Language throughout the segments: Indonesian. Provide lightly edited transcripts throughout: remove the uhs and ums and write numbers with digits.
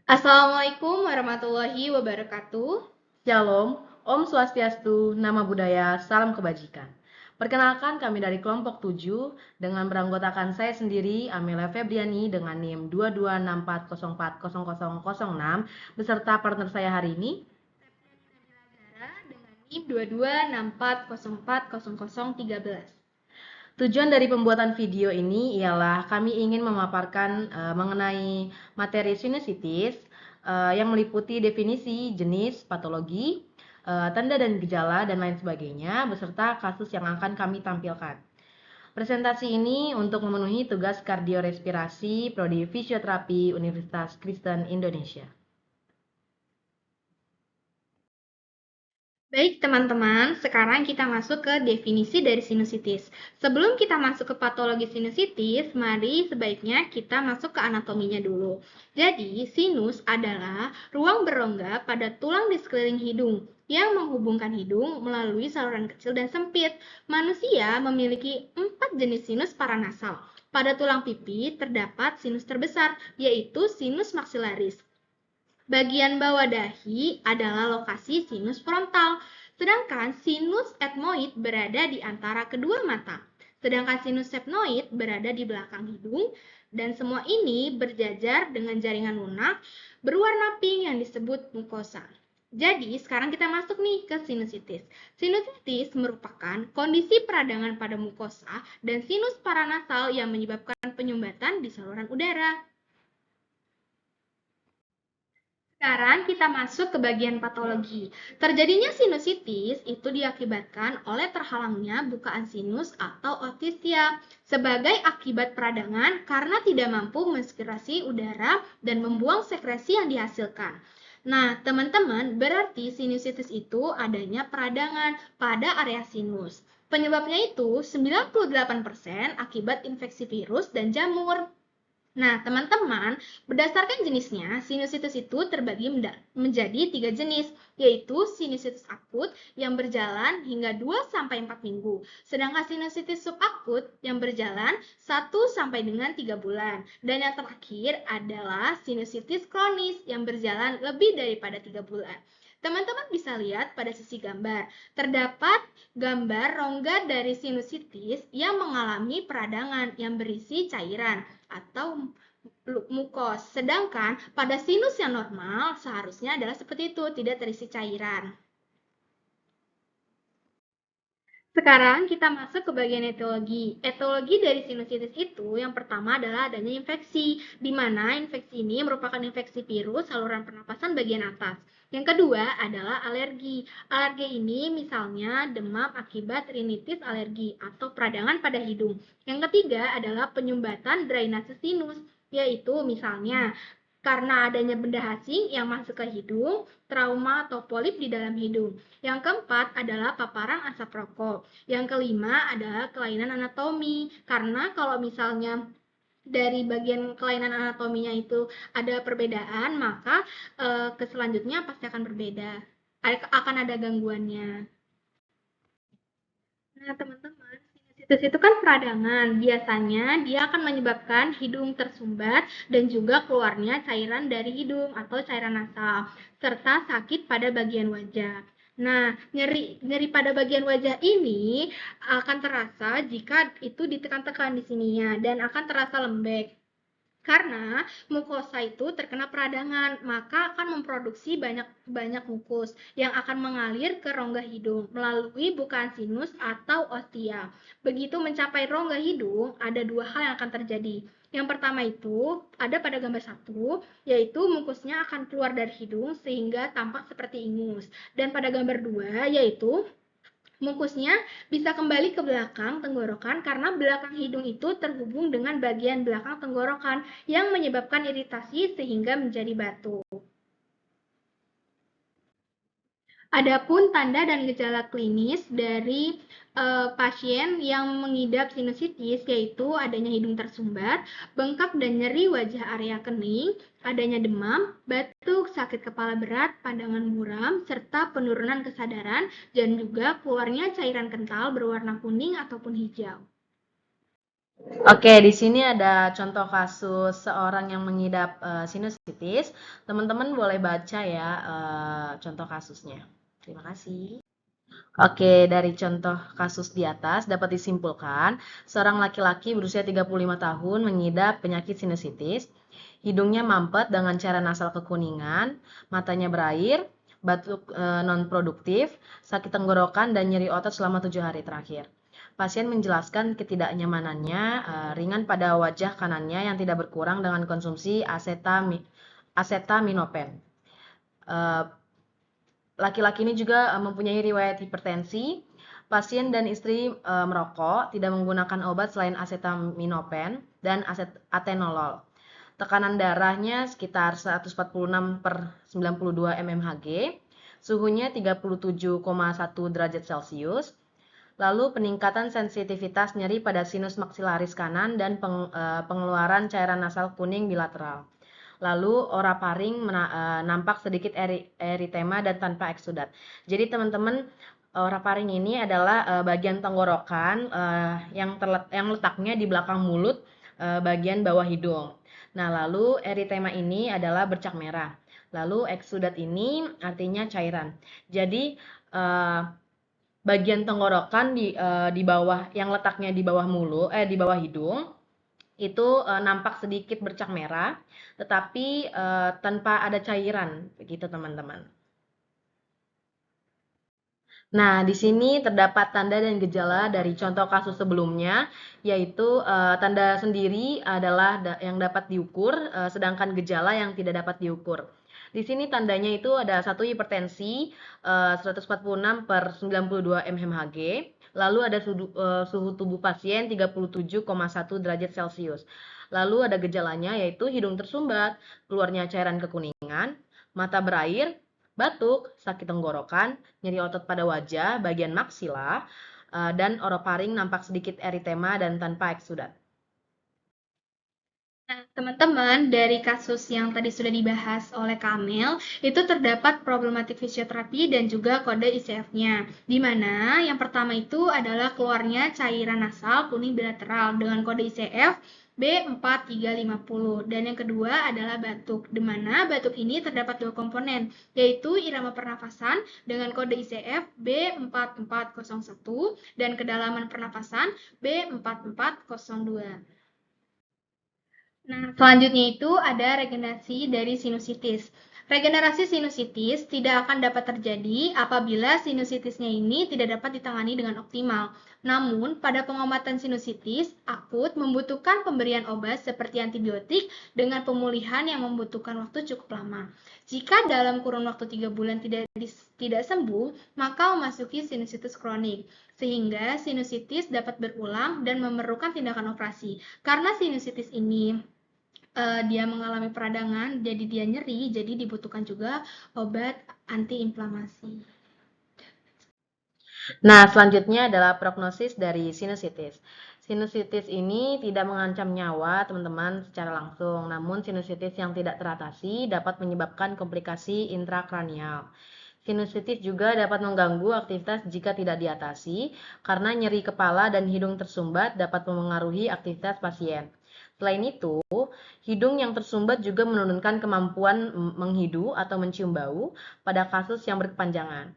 Assalamualaikum warahmatullahi wabarakatuh. Shalom, Om Swastiastu, Nama Budaya, Salam Kebajikan. Perkenalkan kami dari kelompok 7 dengan beranggotakan saya sendiri, Amelia Febriani dengan NIM 2264040006 beserta partner saya hari ini, Dengan NIM 2264040013. Tujuan dari pembuatan video ini ialah kami ingin memaparkan mengenai materi sinusitis yang meliputi definisi, jenis, patologi, tanda dan gejala, dan lain sebagainya, beserta kasus yang akan kami tampilkan. Presentasi ini untuk memenuhi tugas kardiorespirasi Prodi Fisioterapi Universitas Kristen Indonesia. Baik teman-teman, sekarang kita masuk ke definisi dari sinusitis. Sebelum kita masuk ke patologi sinusitis, mari sebaiknya kita masuk ke anatominya dulu. Jadi, sinus adalah ruang berongga pada tulang di sekeliling hidung yang menghubungkan hidung melalui saluran kecil dan sempit. Manusia memiliki 4 jenis sinus paranasal. Pada tulang pipi terdapat sinus terbesar, yaitu sinus maxillaris. Bagian bawah dahi adalah lokasi sinus frontal, sedangkan sinus etmoid berada di antara kedua mata. Sedangkan sinus sepnoid berada di belakang hidung, dan semua ini berjajar dengan jaringan lunak berwarna pink yang disebut mukosa. Jadi, sekarang kita masuk nih ke sinusitis. Sinusitis merupakan kondisi peradangan pada mukosa dan sinus paranasal yang menyebabkan penyumbatan di saluran udara. Sekarang kita masuk ke bagian patologi. Terjadinya sinusitis itu diakibatkan oleh terhalangnya bukaan sinus atau otistia sebagai akibat peradangan karena tidak mampu mensirkulasi udara dan membuang sekresi yang dihasilkan. Nah, teman-teman, berarti sinusitis itu adanya peradangan pada area sinus. Penyebabnya itu 98% akibat infeksi virus dan jamur. Nah, teman-teman, berdasarkan jenisnya, sinusitis itu terbagi menjadi 3 jenis, yaitu sinusitis akut yang berjalan hingga 2-4 minggu, sedangkan sinusitis subakut yang berjalan 1 sampai dengan 3 bulan, dan yang terakhir adalah sinusitis kronis yang berjalan lebih daripada 3 bulan. Teman-teman bisa lihat pada sisi gambar, terdapat gambar rongga dari sinusitis yang mengalami peradangan yang berisi cairan atau mukos. Sedangkan pada sinus yang normal seharusnya adalah seperti itu, tidak terisi cairan. Sekarang kita masuk ke bagian etiologi. Etiologi dari sinusitis itu yang pertama adalah adanya infeksi, di mana infeksi ini merupakan infeksi virus saluran pernapasan bagian atas. Yang kedua adalah alergi. Alergi ini misalnya demam akibat rinitis alergi atau peradangan pada hidung. Yang ketiga adalah penyumbatan drainase sinus, yaitu misalnya karena adanya benda asing yang masuk ke hidung, trauma atau polip di dalam hidung. Yang keempat adalah paparan asap rokok. Yang kelima adalah kelainan anatomi. Karena kalau misalnya dari bagian kelainan anatominya itu ada perbedaan, maka ke selanjutnya pasti akan berbeda. Akan ada gangguannya. Nah, teman-teman, sinusitis itu kan peradangan. Biasanya dia akan menyebabkan hidung tersumbat dan juga keluarnya cairan dari hidung atau cairan nasal, serta sakit pada bagian wajah. Nah, nyeri pada bagian wajah ini akan terasa jika itu ditekan-tekan di sininya dan akan terasa lembek. Karena mukosa itu terkena peradangan, maka akan memproduksi banyak mukus yang akan mengalir ke rongga hidung melalui bukaan sinus atau ostia. Begitu mencapai rongga hidung, ada 2 hal yang akan terjadi. Yang pertama itu ada pada gambar 1, yaitu mukusnya akan keluar dari hidung sehingga tampak seperti ingus. Dan pada gambar 2, yaitu mukusnya bisa kembali ke belakang tenggorokan karena belakang hidung itu terhubung dengan bagian belakang tenggorokan yang menyebabkan iritasi sehingga menjadi batu. Adapun tanda dan gejala klinis dari pasien yang mengidap sinusitis yaitu adanya hidung tersumbat, bengkak dan nyeri wajah area kening, adanya demam, batuk, sakit kepala berat, pandangan buram, serta penurunan kesadaran dan juga keluarnya cairan kental berwarna kuning ataupun hijau. Oke, di sini ada contoh kasus seorang yang mengidap sinusitis. Teman-teman boleh baca ya contoh kasusnya. Terima kasih. Oke, dari contoh kasus di atas dapat disimpulkan, seorang laki-laki berusia 35 tahun mengidap penyakit sinusitis, hidungnya mampet dengan cairan nasal kekuningan, matanya berair, batuk non-produktif, sakit tenggorokan, dan nyeri otot selama 7 hari terakhir. Pasien menjelaskan ketidaknyamanannya ringan pada wajah kanannya yang tidak berkurang dengan konsumsi asetaminopen. Eh, Laki-laki ini juga mempunyai riwayat hipertensi. Pasien dan istri merokok, tidak menggunakan obat selain acetaminophen dan atenolol. Tekanan darahnya sekitar 146 per 92 mmHg, suhunya 37,1 derajat Celcius. Lalu peningkatan sensitivitas nyeri pada sinus maksilaris kanan dan pengeluaran cairan nasal kuning bilateral. Lalu oraparing nampak sedikit eritema dan tanpa eksudat. Jadi teman-teman, oraparing ini adalah bagian tenggorokan yang letaknya di belakang mulut, bagian bawah hidung. Nah, lalu eritema ini adalah bercak merah. Lalu eksudat ini artinya cairan. Jadi bagian tenggorokan di bawah yang letaknya di bawah di bawah hidung itu nampak sedikit bercak merah, tetapi tanpa ada cairan, begitu teman-teman. Nah, di sini terdapat tanda dan gejala dari contoh kasus sebelumnya, yaitu tanda sendiri adalah yang dapat diukur, sedangkan gejala yang tidak dapat diukur. Di sini tandanya itu ada satu hipertensi 146 per 92 mmHg, lalu ada suhu tubuh pasien 37,1 derajat Celcius. Lalu ada gejalanya yaitu hidung tersumbat, keluarnya cairan kekuningan, mata berair, batuk, sakit tenggorokan, nyeri otot pada wajah, bagian maksila, dan oroparing nampak sedikit eritema dan tanpa eksudat. Nah, teman-teman, dari kasus yang tadi sudah dibahas oleh Kamel, itu terdapat problematik fisioterapi dan juga kode ICF-nya. Di mana yang pertama itu adalah keluarnya cairan nasal kuning bilateral dengan kode ICF B4350. Dan yang kedua adalah batuk, di mana batuk ini terdapat dua komponen, yaitu irama pernafasan dengan kode ICF B4401 dan kedalaman pernafasan B4402. Nah, selanjutnya itu ada regenerasi dari sinusitis. Regenerasi sinusitis tidak akan dapat terjadi apabila sinusitisnya ini tidak dapat ditangani dengan optimal. Namun, pada pengobatan sinusitis akut membutuhkan pemberian obat seperti antibiotik dengan pemulihan yang membutuhkan waktu cukup lama. Jika dalam kurun waktu 3 bulan tidak sembuh, maka memasuki sinusitis kronik, sehingga sinusitis dapat berulang dan memerlukan tindakan operasi. Karena sinusitis ini dia mengalami peradangan, jadi dia nyeri, jadi dibutuhkan juga obat antiinflamasi. Nah, selanjutnya adalah prognosis dari sinusitis. Sinusitis ini tidak mengancam nyawa teman-teman secara langsung, namun sinusitis yang tidak teratasi dapat menyebabkan komplikasi intrakranial. Sinusitis juga dapat mengganggu aktivitas jika tidak diatasi, karena nyeri kepala dan hidung tersumbat dapat memengaruhi aktivitas pasien. Selain itu, hidung yang tersumbat juga menurunkan kemampuan menghidu atau mencium bau pada kasus yang berkepanjangan.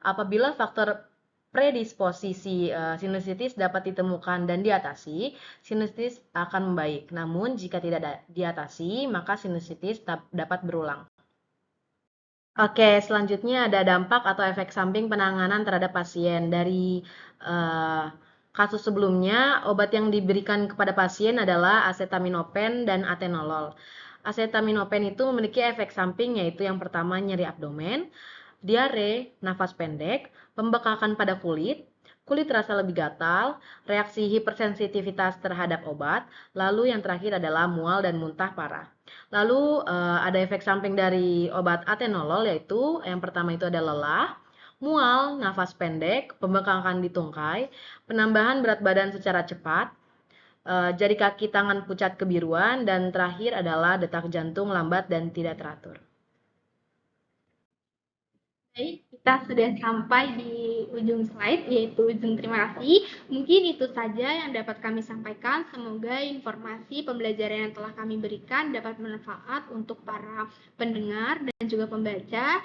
Apabila faktor predisposisi sinusitis dapat ditemukan dan diatasi, sinusitis akan membaik. Namun, jika tidak diatasi, maka sinusitis dapat berulang. Oke, selanjutnya ada dampak atau efek samping penanganan terhadap pasien. Dari kasus sebelumnya, obat yang diberikan kepada pasien adalah acetaminophen dan atenolol. Acetaminophen itu memiliki efek samping yaitu yang pertama nyeri abdomen, diare, nafas pendek, pembekakan pada kulit, kulit terasa lebih gatal, reaksi hipersensitivitas terhadap obat, lalu yang terakhir adalah mual dan muntah parah. Lalu ada efek samping dari obat atenolol yaitu yang pertama itu ada lelah, mual, nafas pendek, pembengkakan di tungkai, penambahan berat badan secara cepat, jari kaki tangan pucat kebiruan, dan terakhir adalah detak jantung lambat dan tidak teratur. Baik, kita sudah sampai di ujung slide, yaitu ujung terima kasih. Mungkin itu saja yang dapat kami sampaikan. Semoga informasi pembelajaran yang telah kami berikan dapat bermanfaat untuk para pendengar dan juga pembaca.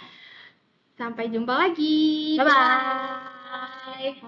Sampai jumpa lagi. Bye-bye.